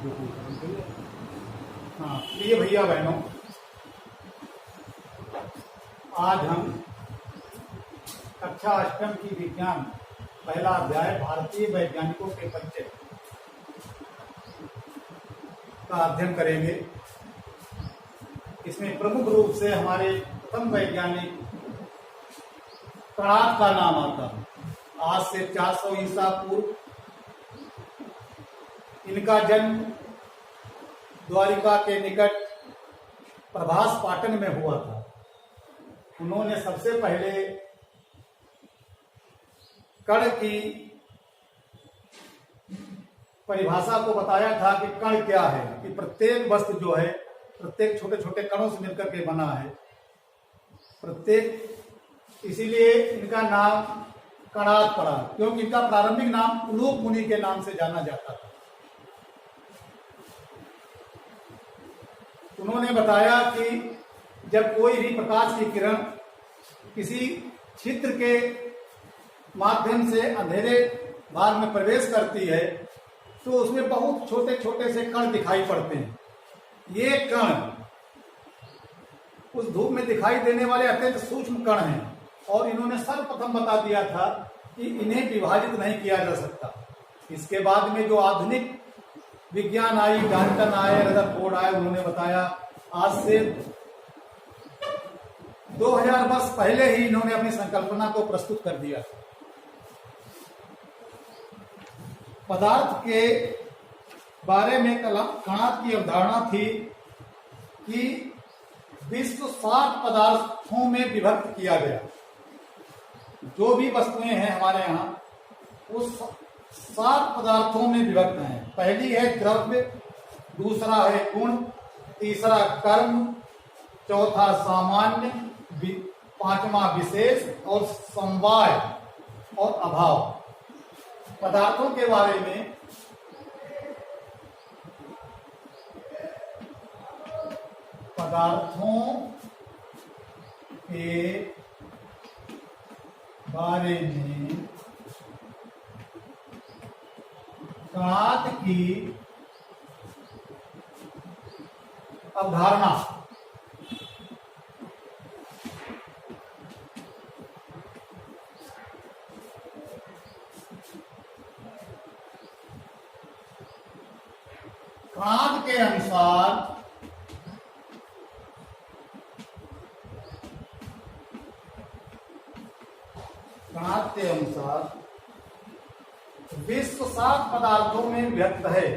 हाँ, प्रिय भैया बहनों, आज हम कक्षा अष्टम की विज्ञान पहला अध्याय भारतीय वैज्ञानिकों के परिचय का अध्ययन करेंगे। इसमें प्रमुख रूप से हमारे प्रथम वैज्ञानिक कणाद का नाम आता है। आज से 400 ईसा पूर्व इनका जन्म द्वारिका के निकट प्रभास पाटन में हुआ था। उन्होंने सबसे पहले कण की परिभाषा को बताया था कि कण क्या है, कि प्रत्येक वस्तु जो है प्रत्येक छोटे छोटे कणों से मिलकर के बना है प्रत्येक, इसीलिए इनका नाम कणाद पड़ा, क्योंकि इनका प्रारंभिक नाम उलूक मुनि के नाम से जाना जाता था। उन्होंने बताया कि जब कोई भी प्रकाश की किरण किसी छिद्र के माध्यम से अंधेरे भाग में प्रवेश करती है तो उसमें बहुत छोटे छोटे से कण दिखाई पड़ते हैं। ये कण उस धूप में दिखाई देने वाले अत्यंत सूक्ष्म कण हैं और इन्होंने सर्वप्रथम बता दिया था कि इन्हें विभाजित नहीं किया जा सकता। इसके बाद में जो आधुनिक विज्ञान आई, डाल्टन आए, रदरफोर्ड आए, उन्होंने बताया आज से 2000 वर्ष पहले ही इन्होंने अपनी संकल्पना को प्रस्तुत कर दिया। पदार्थ के बारे में कणाद की अवधारणा थी कि विश्व 7 पदार्थों में विभक्त किया गया। जो भी वस्तुएं हैं हमारे यहाँ वो 7 पदार्थों में विभक्त हैं। पहली है द्रव्य, दूसरा है गुण, तीसरा कर्म, चौथा सामान्य, पांचवा विशेष और समवाय और अभाव। पदार्थों के बारे में कणाद की अवधारणा कणाद के अनुसार विश्व 7 पदार्थों में व्यक्त है।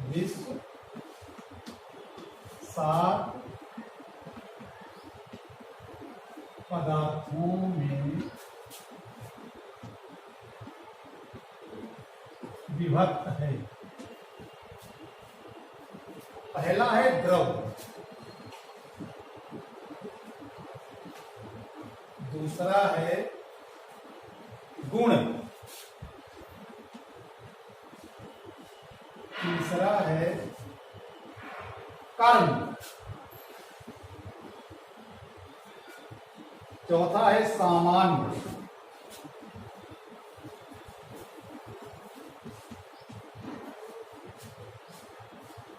विश्व 7 पदार्थों में विभक्त है। पहला है द्रव्य, दूसरा है गुण, तीसरा है कर्म, चौथा है सामान्य,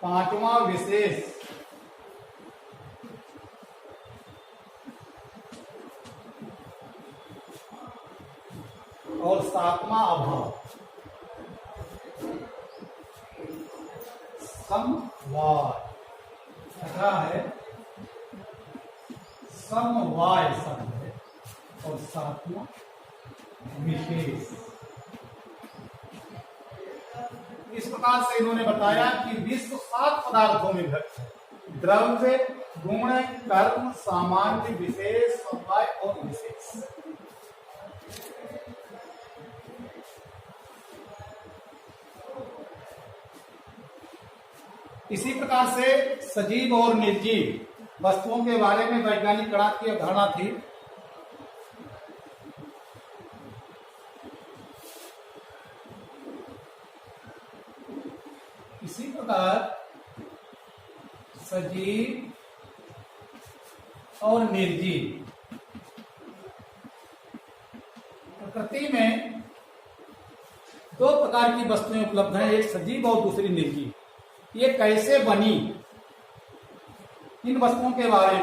पांचवा विशेष और 7वां अभाव। समवाय, छठा है समवाय शब्द है और 7वां विशेष। इस प्रकार से इन्होंने बताया कि विश्व 7 पदार्थों में विभक्त है। द्रव्य, गुण, कर्म, सामान्य, विशेष, समवाय और विशेष। इसी प्रकार से सजीव और निर्जीव वस्तुओं के बारे में वैज्ञानिक कणाद की अवधारणा थी। इसी प्रकार सजीव और निर्जीव प्रकृति में दो प्रकार की वस्तुएं उपलब्ध हैं, एक सजीव और दूसरी निर्जीव। ये कैसे बनी, इन वस्तुओं के बारे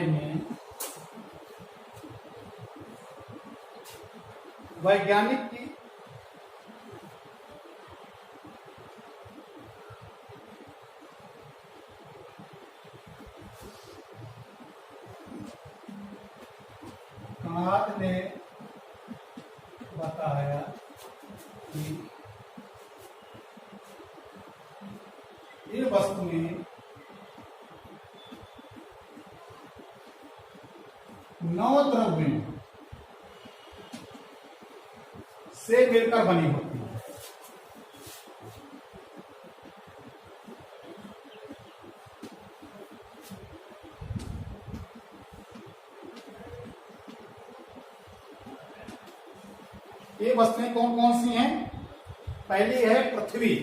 में वैज्ञानिक की कणाद ने बताया कि ये वस्तुएं 9 द्रव्यों से मिलकर बनी होती है। ये वस्तुएं कौन कौन सी हैं? पहली है पृथ्वी,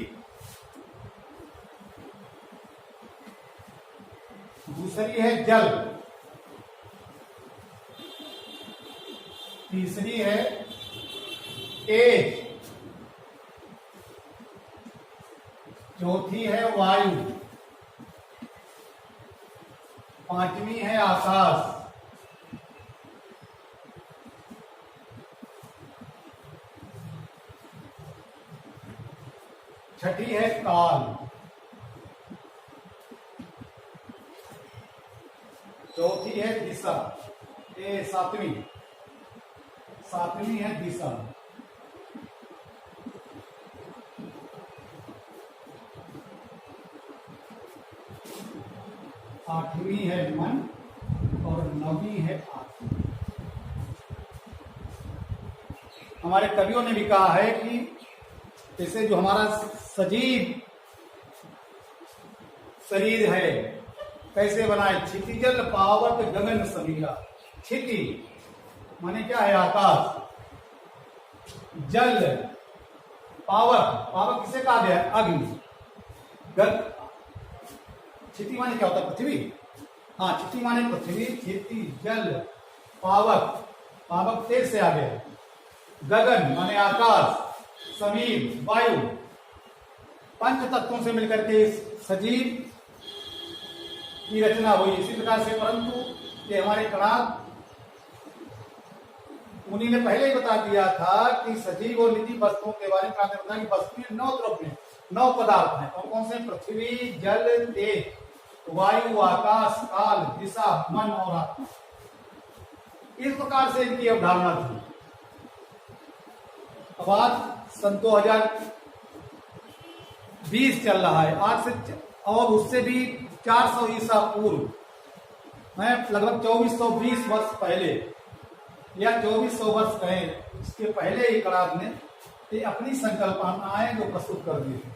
दूसरी है जल, तीसरी है तेज, चौथी है वायु, पांचवी है आकाश, छठी है काल, चौथी है दिशा, ये सातवीं है दिशा। आठवीं है मन और 9वीं है आत्मा। हमारे कवियों ने भी कहा है कि जैसे जो हमारा सजीव शरीर है कैसे बनाए, क्षितिजल पावक गगन समीरा। क्षिति माने क्या है? आकाश। जल, पावक किसे कहा गया? अग्नि। क्षिति माने क्या होता है? पृथ्वी। हाँ, क्षिति माने पृथ्वी, क्षिति जल, पावक तेज से आ गया। गगन माने आकाश, समीर वायु। पंच तत्वों से मिलकर के सजीव की रचना हुई। इसी प्रकार से, परंतु ये हमारे कणाद, उन्हीं ने पहले ही बता दिया था कि सजीव और निजी वस्तुओं के बारे में बताया कि वस्तुएं 9 द्रव्य 9 पदार्थ हैं। कौन कौन से? पृथ्वी, जल, तेज, वायु, आकाश, काल, दिशा, मन और आत्मा। इस प्रकार से इनकी अवधारणा थी। अब आज सन 2020 चल रहा है, आज से और उससे भी 400 ईसा पूर्व, मैं लगभग 2420 वर्ष पहले या 2400 वर्ष कहें, इसके पहले ही कणाद ने ये अपनी संकल्पनाएं जो प्रस्तुत कर दी थी।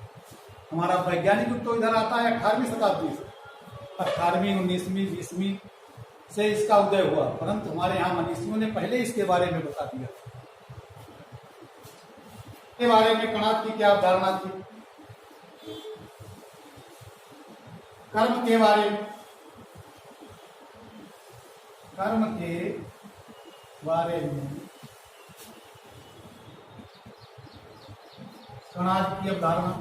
हमारा वैज्ञानिक युग तो इधर आता है 18वीं शताब्दी से, 18वीं, 19वीं, 20वीं से इसका उदय हुआ, परंतु हमारे यहाँ मनीषियों ने पहले इसके बारे में बता दिया। के बारे में कणाद की क्या अवधारणा थी? कर्म के बारे में, कर्म के बारे में कणाद की अवधारणा।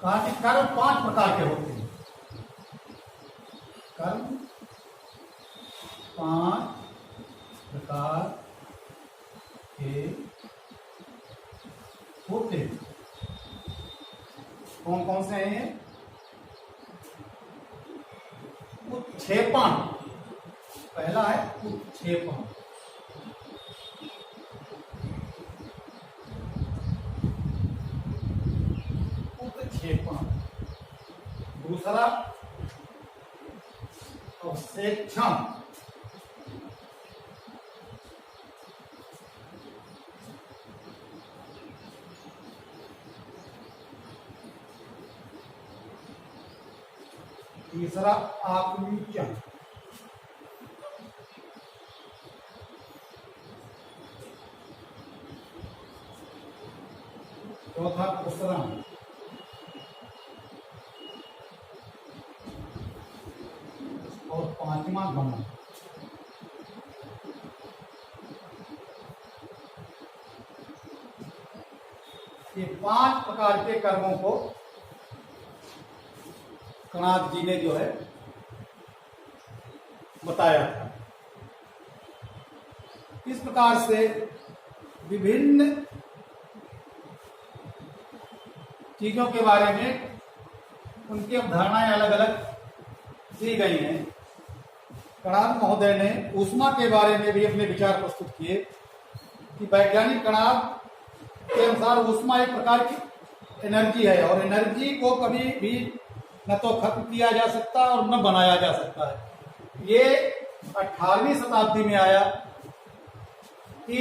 कहा कि कर्म 5 प्रकार के होते हैं। कर्म 5 प्रकार के होते हैं। कौन कौन से हैं? उत्क्षेपण, पहला है उत्क्षेपण। दूसरा अवक्षेपण, तीसरा आकुंचन, चौथा प्रसरण, और पांचवा गमन। ये 5 प्रकार के कर्मों को कणाद जी ने जो है बताया था। इस प्रकार से विभिन्न चीजों के बारे में उनकी अवधारणाएं अलग अलग दी गई हैं। कणाद महोदय ने ऊष्मा के बारे में भी अपने विचार प्रस्तुत किए कि वैज्ञानिक कणाद के अनुसार ऊष्मा एक प्रकार की एनर्जी है और एनर्जी को कभी भी न तो खत्म किया जा सकता और न बनाया जा सकता है। ये 18वीं शताब्दी में आया कि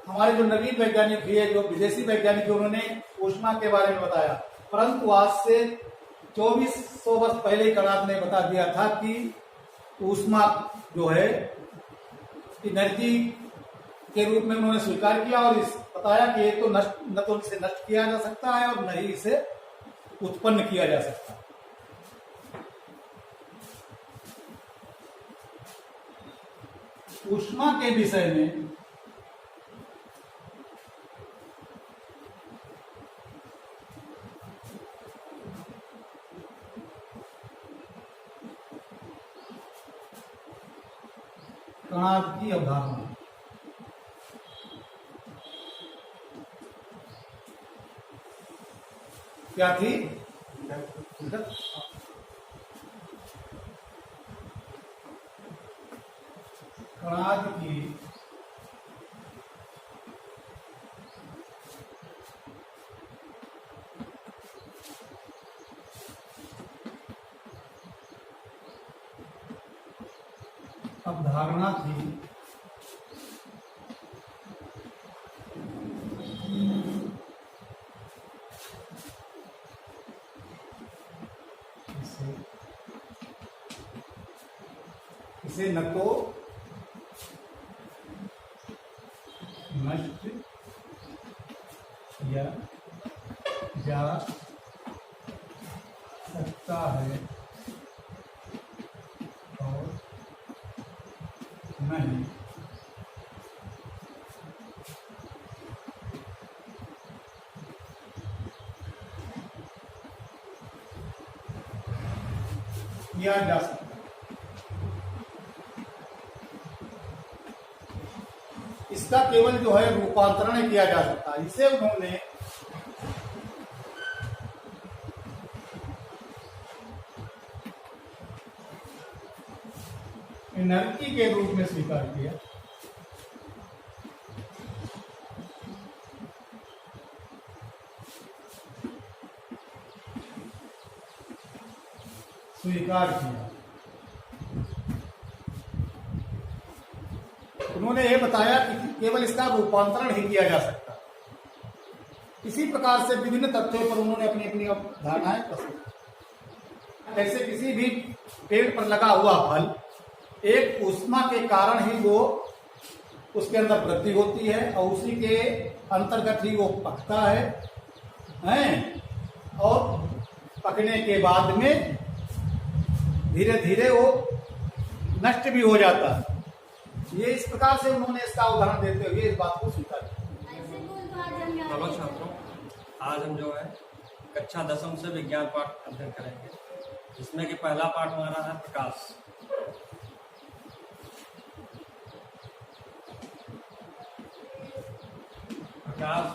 हमारे जो नवीन वैज्ञानिक थे, जो विदेशी वैज्ञानिक थे, उन्होंने ऊष्मा के बारे में बताया। परंतु आज से 2400 वर्ष पहले कणाद ने बता दिया था कि ऊष्मा जो है एनर्जी के रूप में उन्होंने स्वीकार किया और बताया कि ये तो न तो इसे नष्ट किया जा सकता है और न ही इसे उत्पन्न किया जा सकता। ऊष्मा के विषय में कणाद की अवधारणा क्या थी? कणाद की अवधारणा थी इसे न तो नष्ट किया जा सकता है और नहीं किया जा सकता। इसका केवल जो है रूपांतरण किया जा सकता है। इसे उन्होंने एनर्जी के रूप में स्वीकार किया। उन्होंने ये बताया कि केवल इसका रूपांतरण ही किया जा सकता। इसी प्रकार से विभिन्न तथ्यों पर उन्होंने अपनी अपनी धारणाएं प्रस्तुत की। ऐसे किसी भी पेड़ पर लगा हुआ फल एक ऊष्मा के कारण ही वो उसके अंदर वृद्धि होती है और उसी के अंतर्गत ही वो पकता है और पकने के बाद में धीरे धीरे वो नष्ट भी हो जाता है। ये इस प्रकार से उन्होंने इसका उदाहरण देते हुए इस बात को स्वीकार किया। हेलो छात्रों, आज हम जो है कक्षा 10वीं से विज्ञान पाठ अध्ययन करेंगे, जिसमें कि पहला पाठ हमारा है प्रकाश। प्रकाश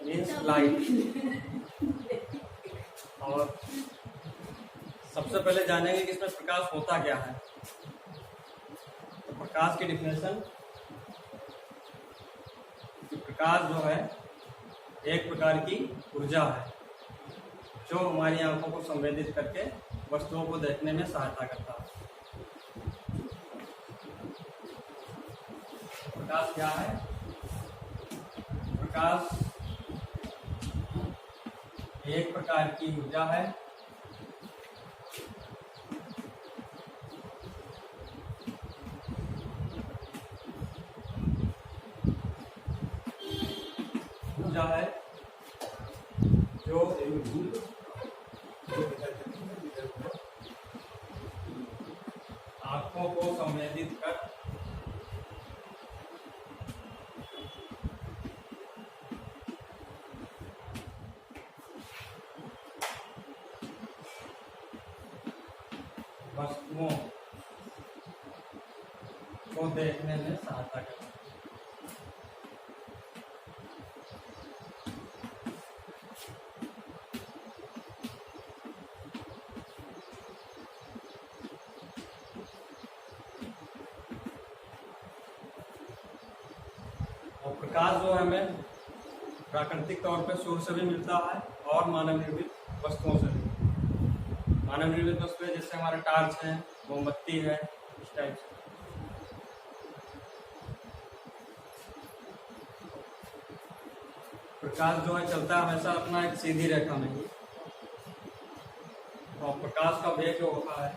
मीन्स लाइट। और सबसे पहले जानेंगे कि इसमें प्रकाश होता क्या है। तो प्रकाश की डिफिनेशन, प्रकाश जो है एक प्रकार की ऊर्जा है जो हमारी आंखों को संवेदित करके वस्तुओं को देखने में सहायता करता है। प्रकाश क्या है? प्रकाश एक प्रकार की ऊर्जा है जो आंखों को संवेदित कर वस्तुओं को देखने में सहायता करता है। और प्रकाश जो है हमें प्राकृतिक तौर पर सूर्य से भी मिलता है और मानव निर्मित वस्तुओं से भी। मानव निर्मित वस्तुएं जैसे हमारे टार्च है, मोमबत्ती है, इस टाइप से। प्रकाश जो है चलता है हमेशा अपना एक सीधी रेखा में ही, और प्रकाश का वेग जो होता है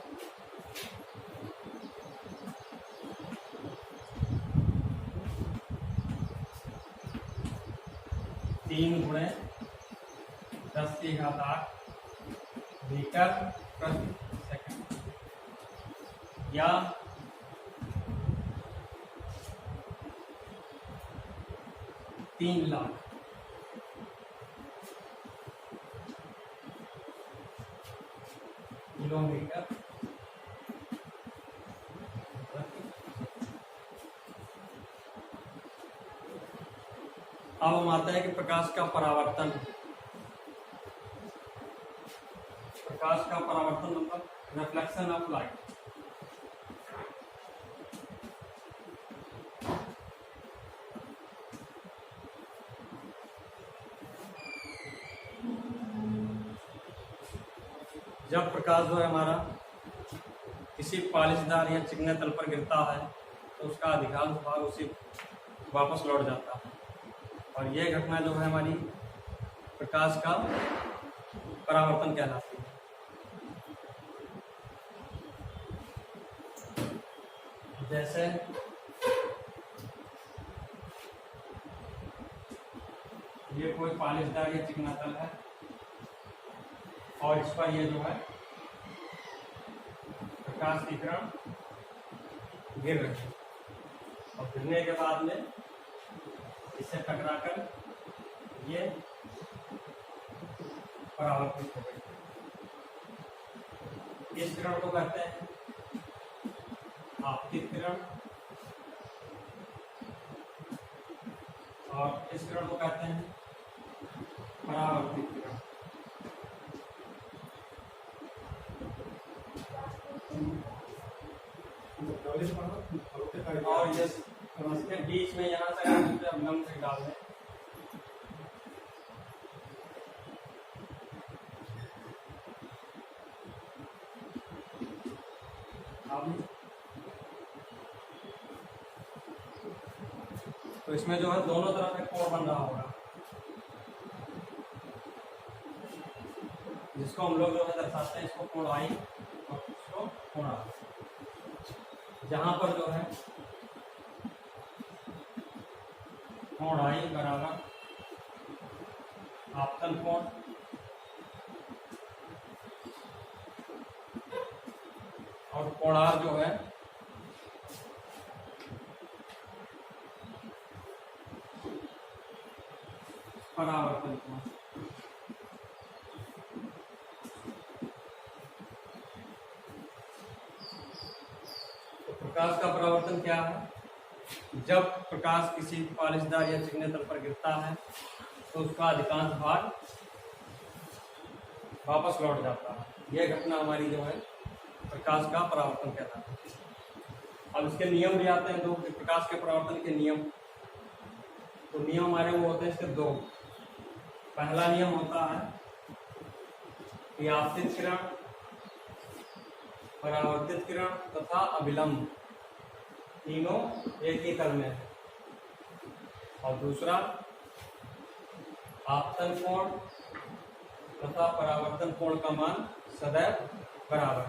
तीन गुणे 10⁸ मीटर प्रति सेकंड या 3 लाख किलोमीटर अब हम आते हैं कि प्रकाश का परावर्तन। प्रकाश का परावर्तन मतलब रिफ्लेक्शन ऑफ लाइट। जब प्रकाश जो है हमारा किसी पॉलिशदार या चिकने तल पर गिरता है तो उसका अधिकांश भाग उसी वापस लौट जाता है, और यह घटना जो है हमारी प्रकाश का परावर्तन कहलाती है। जैसे ये कोई पॉलिशदार या चिकना तल है और इस पर ये जो है प्रकाश की किरण गिर रही है, और गिरने के बाद में इससे टकराकर ये परावर्तित हो गई। इस किरण को कहते हैं आपतित किरण, और इस किरण को कहते हैं परावर्तित किरण। और ये इसके बीच में यहाँ से अभिलंब से डाल दें। तो इसमें जो है दोनों तरफ एक कोण बन रहा होगा, जिसको हम लोग जो है दर्शाते हैं, इसको कोण आई और इसको कोण आई। जहां पर जो है कोण आई बराबर आपतन कोण और कोणार जो है परावर्तन कोण। तो प्रकाश का परावर्तन क्या है? जब प्रकाश किसी पॉलिशदार या चिकने तल पर गिरता है तो उसका अधिकांश भाग वापस लौट जाता है। यह घटना हमारी जो है प्रकाश का परावर्तन कहलाता है। अब इसके नियम भी आते हैं दो, प्रकाश के परावर्तन के नियम। तो नियम हमारे वो होते हैं इसके दो। पहला नियम होता है कि आपतित किरण, परावर्तित किरण तथा अभिलंब तीनों एक ही तल में है। और दूसरा आपतन कोण तथा परावर्तन कोण का मान सदैव बराबर।